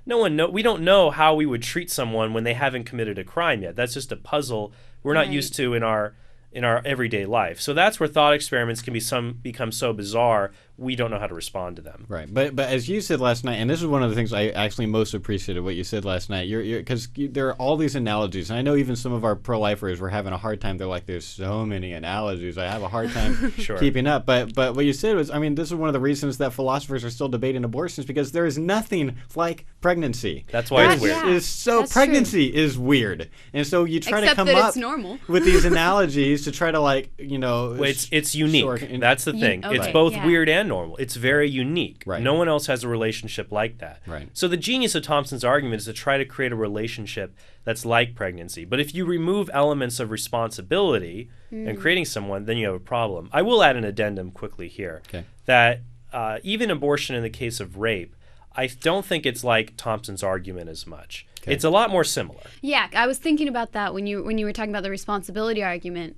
we don't know how we would treat someone when they haven't committed a crime yet. That's just a puzzle we're not used to in our everyday life. So that's where thought experiments can become so bizarre we don't know how to respond to them. Right, but as you said last night, and this is one of the things I actually most appreciated what you said last night. Because there are all these analogies, and I know even some of our pro-lifers were having a hard time. They're like, "There's so many analogies. I have a hard time keeping up." But what you said was, I mean, this is one of the reasons that philosophers are still debating abortions, because there is nothing like pregnancy. That's why it's weird. Yeah, pregnancy is weird, and so you try to come up with these analogies to try to Well, it's unique. That's the thing. It's both weird and normal. It's very unique. Right. No one else has a relationship like that. Right. So the genius of Thompson's argument is to try to create a relationship that's like pregnancy. But if you remove elements of responsibility and creating someone, then you have a problem. I will add an addendum quickly here that even abortion in the case of rape, I don't think it's like Thompson's argument as much. Okay. It's a lot more similar. Yeah, I was thinking about that when you were talking about the responsibility argument.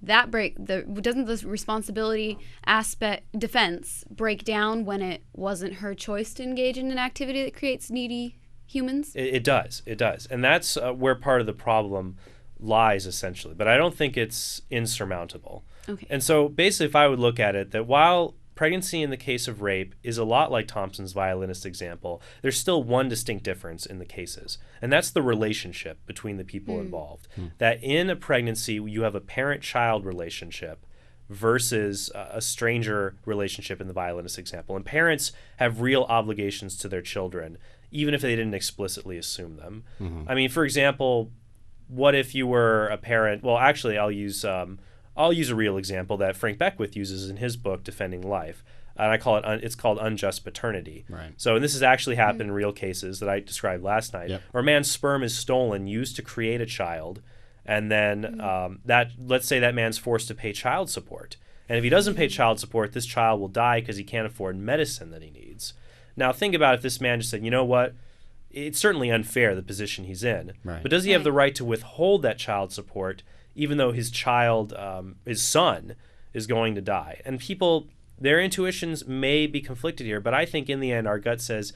Doesn't the responsibility aspect defense break down when it wasn't her choice to engage in an activity that creates needy humans? It does, and that's where part of the problem lies essentially. But I don't think it's insurmountable. Okay. And so basically, if I would look at it, that while pregnancy in the case of rape is a lot like Thompson's violinist example, there's still one distinct difference in the cases, and that's the relationship between the people involved. That in a pregnancy, you have a parent-child relationship versus a stranger relationship in the violinist example. And parents have real obligations to their children, even if they didn't explicitly assume them. I mean, for example, what if you were a parent? Well, actually, I'll use a real example that Frank Beckwith uses in his book, Defending Life. And I call it, it's called unjust paternity. Right. So, and this has actually happened in real cases that I described last night, where a man's sperm is stolen, used to create a child, and then let's say that man's forced to pay child support. And if he doesn't pay child support, this child will die because he can't afford medicine that he needs. Now, think about if this man just said, you know what, it's certainly unfair, the position he's in, but does he have the right to withhold that child support even though his child, his son, is going to die? And people, their intuitions may be conflicted here, but I think in the end our gut says,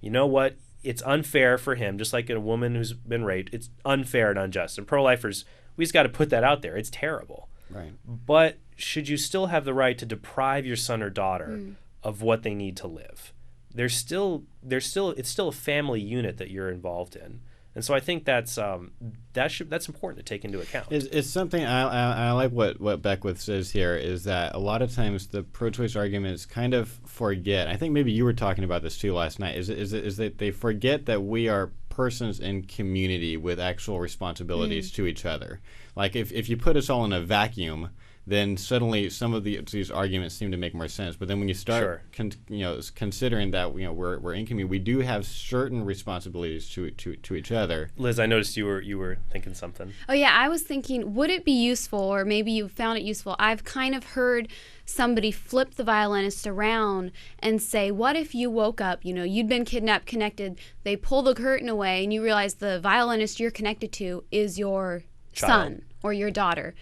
you know what, it's unfair for him, just like a woman who's been raped, it's unfair and unjust. And pro-lifers, we just got to put that out there. It's terrible. Right. But should you still have the right to deprive your son or daughter of what they need to live? It's still a family unit that you're involved in. And so I think that's important to take into account. It's something I like what Beckwith says here, is that a lot of times the pro-choice arguments kind of forget. I think maybe you were talking about this too last night. Is that they forget that we are persons in community with actual responsibilities to each other. Like if you put us all in a vacuum, then suddenly some of these arguments seem to make more sense. But then when you start considering that we're in community, we do have certain responsibilities to each other. Liz, I noticed you were thinking something. Oh yeah, I was thinking, would it be useful, or maybe you found it useful? I've kind of heard somebody flip the violinist around and say, what if you woke up, you'd been kidnapped, connected, they pull the curtain away, and you realize the violinist you're connected to is your son or your daughter.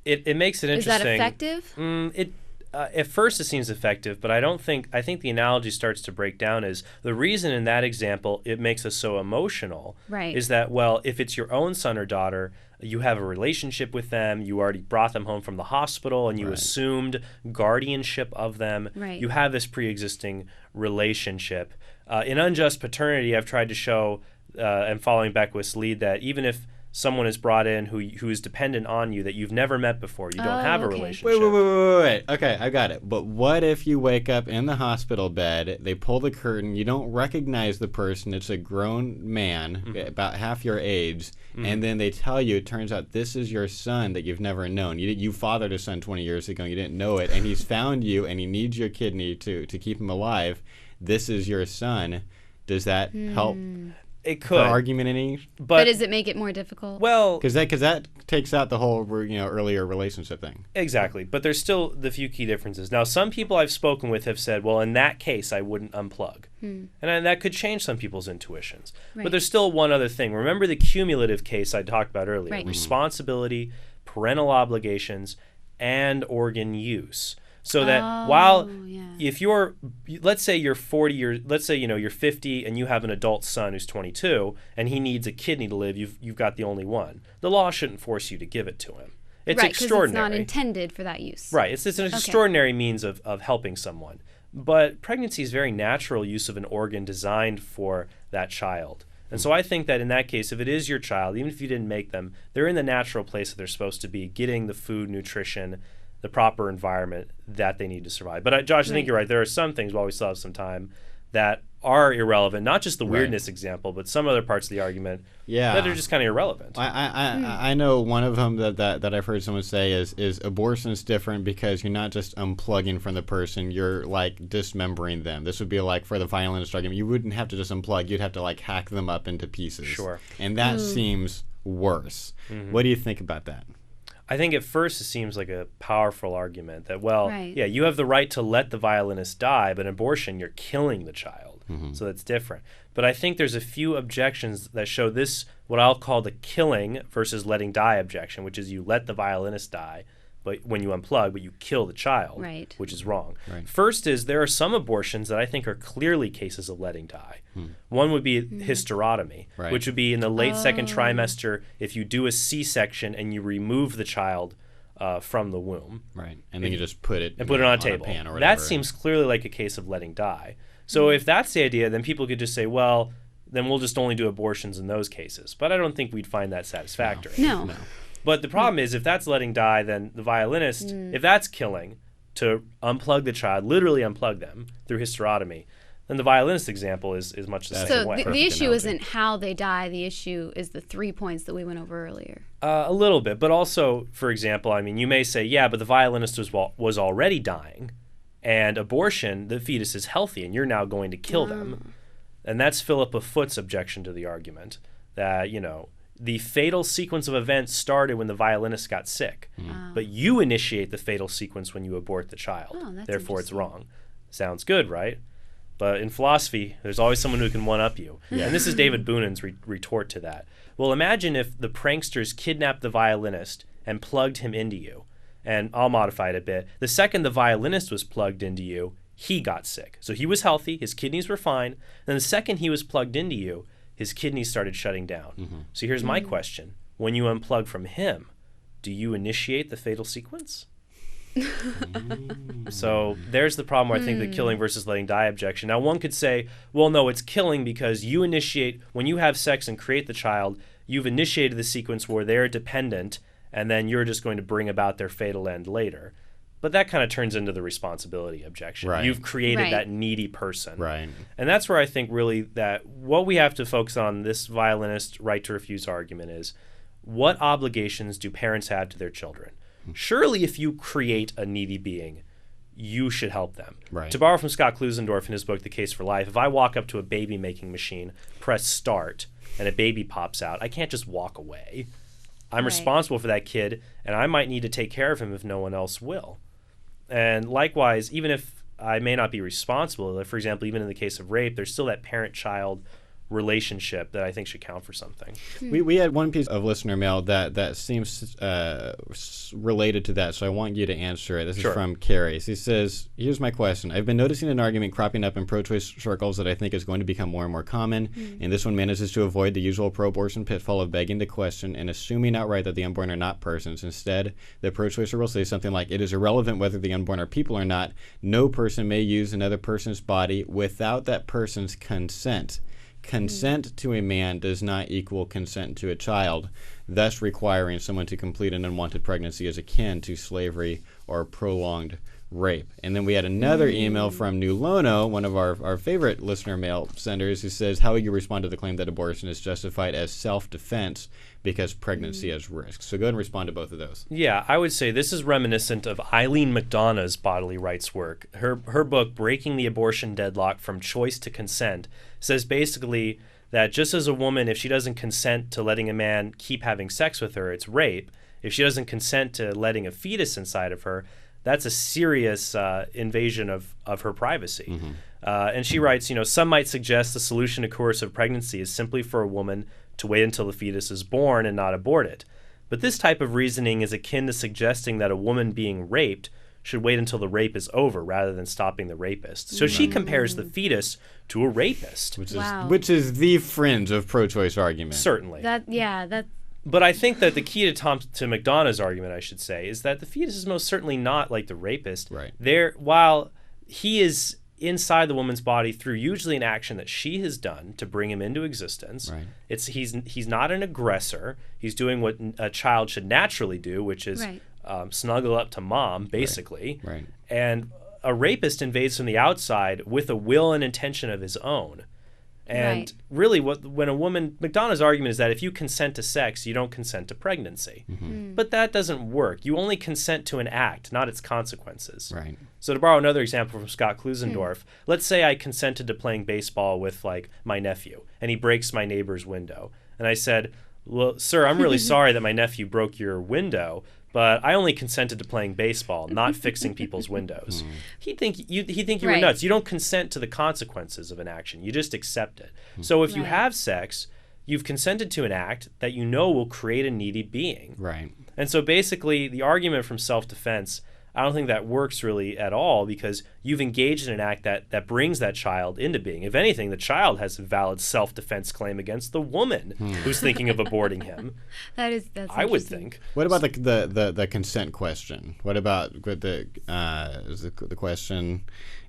It makes it interesting. Is that effective? At first it seems effective, but I think the analogy starts to break down. Is the reason in that example it makes us so emotional is that, well, if it's your own son or daughter, you have a relationship with them, you already brought them home from the hospital, and you assumed guardianship of them. Right. You have this pre-existing relationship. In unjust paternity, I've tried to show, and following Beckwith's lead, that even if someone is brought in who is dependent on you that you've never met before, you don't have a relationship. Wait. Okay, I got it. But what if you wake up in the hospital bed, they pull the curtain, you don't recognize the person, it's a grown man, about half your age, and then they tell you, it turns out this is your son that you've never known. You fathered a son 20 years ago, you didn't know it, and he's found you, and he needs your kidney to keep him alive. This is your son. Does that help? It could. Her argument any? But does it make it more difficult? Well, because that takes out the whole earlier relationship thing. Exactly. But there's still the few key differences. Now, some people I've spoken with have said, well, in that case, I wouldn't unplug. And that could change some people's intuitions. Right. But there's still one other thing. Remember the cumulative case I talked about earlier. Right. Responsibility, parental obligations, and organ use. So that if let's say you're 40 or let's say you're 50 and you have an adult son who's 22 and he needs a kidney to live, you've got the only one. The law shouldn't force you to give it to him. It's extraordinary. It's not intended for that use. Right. It's an extraordinary means of helping someone. But pregnancy is very natural use of an organ designed for that child. And so I think that in that case, if it is your child, even if you didn't make them, they're in the natural place that they're supposed to be, getting the food, nutrition, the proper environment that they need to survive. But Josh, I think you're right. There are some things, while we still have some time, that are irrelevant. Not just the weirdness example, but some other parts of the argument that are just kind of irrelevant. I know one of them that I've heard someone say is abortion's different because you're not just unplugging from the person, you're like dismembering them. This would be like for the violinist argument, you wouldn't have to just unplug, you'd have to like hack them up into pieces. Sure. And that seems worse. What do you think about that? I think at first it seems like a powerful argument that, you have the right to let the violinist die, but in abortion, you're killing the child. So that's different. But I think there's a few objections that show this, what I'll call the killing versus letting die objection, which is you let the violinist die, but when you unplug, but you kill the child, which is wrong. Right. First is there are some abortions that I think are clearly cases of letting die. One would be hysterotomy, which would be in the late second trimester if you do a C-section and you remove the child from the womb. Right, and then you just put it on a table. Pan or whatever. That seems clearly like a case of letting die. So if that's the idea, then people could just say, well, then we'll just only do abortions in those cases. But I don't think we'd find that satisfactory. No. But the problem is if that's letting die, then the violinist, if that's killing, to unplug the child, literally unplug them through hysterotomy, then the violinist example is much the same way. So the issue isn't how they die. The issue is the 3 points that we went over earlier. A little bit. But also, for example, I mean, you may say, yeah, but the violinist was already dying. And abortion, the fetus is healthy, and you're now going to kill them. And that's Philippa Foot's objection to the argument that, the fatal sequence of events started when the violinist got sick. But you initiate the fatal sequence when you abort the child. Therefore, it's wrong. Sounds good, right? But in philosophy, there's always someone who can one-up you. And this is David Boonan's retort to that. Well, imagine if the pranksters kidnapped the violinist and plugged him into you. And I'll modify it a bit. The second the violinist was plugged into you, he got sick. So he was healthy, his kidneys were fine. Then the second he was plugged into you, his kidneys started shutting down. So here's my question. When you unplug from him, do you initiate the fatal sequence? So there's the problem where I think the killing versus letting die objection. Now one could say, well, no, it's killing because you initiate, when you have sex and create the child, you've initiated the sequence where they're dependent and then you're just going to bring about their fatal end later. But that kind of turns into the responsibility objection. Right. You've created that needy person. Right. And that's where I think really that what we have to focus on this violinist right to refuse argument is, what obligations do parents have to their children? Surely if you create a needy being, you should help them. Right. To borrow from Scott Klusendorf in his book, The Case for Life, if I walk up to a baby making machine, press start, and a baby pops out, I can't just walk away. I'm responsible for that kid, and I might need to take care of him if no one else will. And likewise, even if I may not be responsible, like for example, even in the case of rape, there's still that parent-child relationship that I think should count for something. We had one piece of listener mail that seems related to that, so I want you to answer it. This is from Carrie. She says, here's my question. I've been noticing an argument cropping up in pro-choice circles that I think is going to become more and more common, and this one manages to avoid the usual pro-abortion pitfall of begging the question and assuming outright that the unborn are not persons. Instead, the pro-choicer will say something like, it is irrelevant whether the unborn are people or not. No person may use another person's body without that person's consent. Consent to a man does not equal consent to a child, thus requiring someone to complete an unwanted pregnancy is akin to slavery or prolonged rape. And then we had another email from New Lono, one of our favorite listener mail senders, who says, how will you respond to the claim that abortion is justified as self-defense because pregnancy has risks? So go ahead and respond to both of those. Yeah, I would say this is reminiscent of Eileen McDonough's bodily rights work. Her book, Breaking the Abortion Deadlock from Choice to Consent, says basically that just as a woman, if she doesn't consent to letting a man keep having sex with her, it's rape. If she doesn't consent to letting a fetus inside of her, that's a serious invasion of her privacy. And she writes, some might suggest the solution to coercive pregnancy is simply for a woman to wait until the fetus is born and not abort it. But this type of reasoning is akin to suggesting that a woman being raped should wait until the rape is over rather than stopping the rapist. So she compares the fetus to a rapist. Which is the fringe of pro-choice argument. Certainly. But I think that the key to McDonough's argument, I should say, is that the fetus is most certainly not like the rapist. Right. While he is inside the woman's body through usually an action that she has done to bring him into existence. Right. He's not an aggressor. He's doing what a child should naturally do, which is snuggle up to mom, basically. Right. And a rapist invades from the outside with a will and intention of his own. And really, McDonough's argument is that if you consent to sex, you don't consent to pregnancy. But that doesn't work. You only consent to an act, not its consequences. Right. So to borrow another example from Scott Klusendorf, let's say I consented to playing baseball with my nephew, and he breaks my neighbor's window. And I said, well, sir, I'm really sorry that my nephew broke your window, but I only consented to playing baseball, not fixing people's windows. He'd think you were nuts. You don't consent to the consequences of an action. You just accept it. So if you have sex, you've consented to an act that you know will create a needy being. Right. And so basically the argument from self-defense, I don't think that works really at all, because you've engaged in an act that brings that child into being. If anything, the child has a valid self-defense claim against the woman who's thinking of aborting him. That's I would think. What about the consent question? What about the question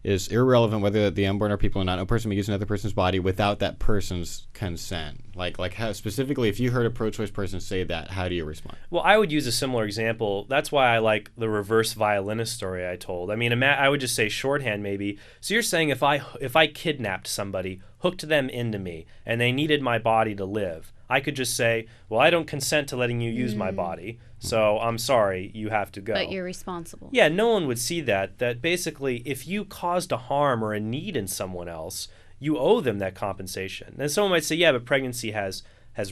is irrelevant whether the unborn are people or not. No person may use another person's body without that person's consent. Like how specifically, if you heard a pro-choice person say that, how do you respond? Well, I would use a similar example. That's why I like the reverse violinist story I told. I mean, I would just say shorthand maybe. So you're saying if I kidnapped somebody, hooked them into me, and they needed my body to live, I could just say, well, I don't consent to letting you use my body, so I'm sorry, you have to go. But you're responsible. Yeah, no one would see that basically if you caused a harm or a need in someone else, you owe them that compensation. And someone might say, yeah, but pregnancy has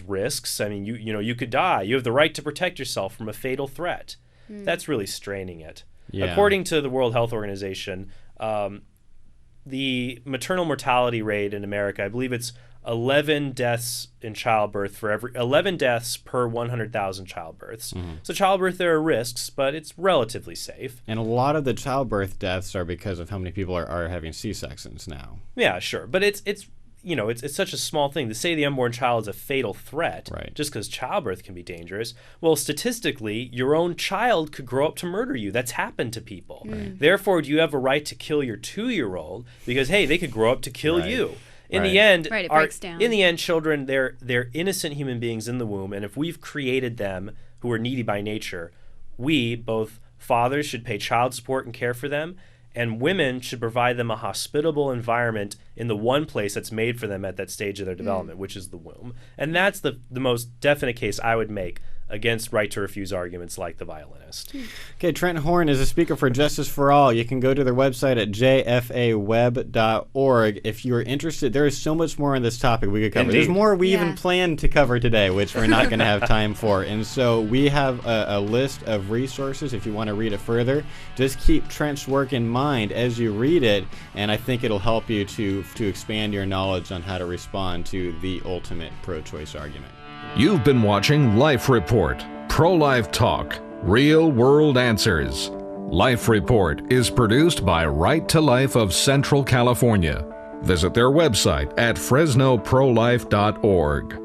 risks. I mean, you could die. You have the right to protect yourself from a fatal threat. That's really straining it. Yeah. According to the World Health Organization, the maternal mortality rate in America, I believe it's 11 deaths in childbirth for 11 deaths per 100,000 childbirths. So childbirth, there are risks, but it's relatively safe. And a lot of the childbirth deaths are because of how many people are having C-sections now. Yeah, sure, but it's such a small thing to say the unborn child is a fatal threat, just because childbirth can be dangerous. Well, statistically, your own child could grow up to murder you. That's happened to people. Therefore, do you have a right to kill your 2-year-old because, hey, they could grow up to kill you? In the end, it breaks down. In the end, children, they're innocent human beings in the womb, and if we've created them who are needy by nature, we, both fathers, should pay child support and care for them, and women should provide them a hospitable environment in the one place that's made for them at that stage of their development, which is the womb. And that's the most definite case I would make against right to refuse arguments like the violinist. Okay, Trent Horn is a speaker for Justice for All. You can go to their website at jfaweb.org. If you're interested, there is so much more on this topic we could cover. Indeed. There's more we even planned to cover today, which we're not going to have time for. And so we have a list of resources if you want to read it further. Just keep Trent's work in mind as you read it, and I think it'll help you to expand your knowledge on how to respond to the ultimate pro-choice argument. You've been watching Life Report, pro-life talk, real-world answers. Life Report is produced by Right to Life of Central California. Visit their website at fresnoprolife.org.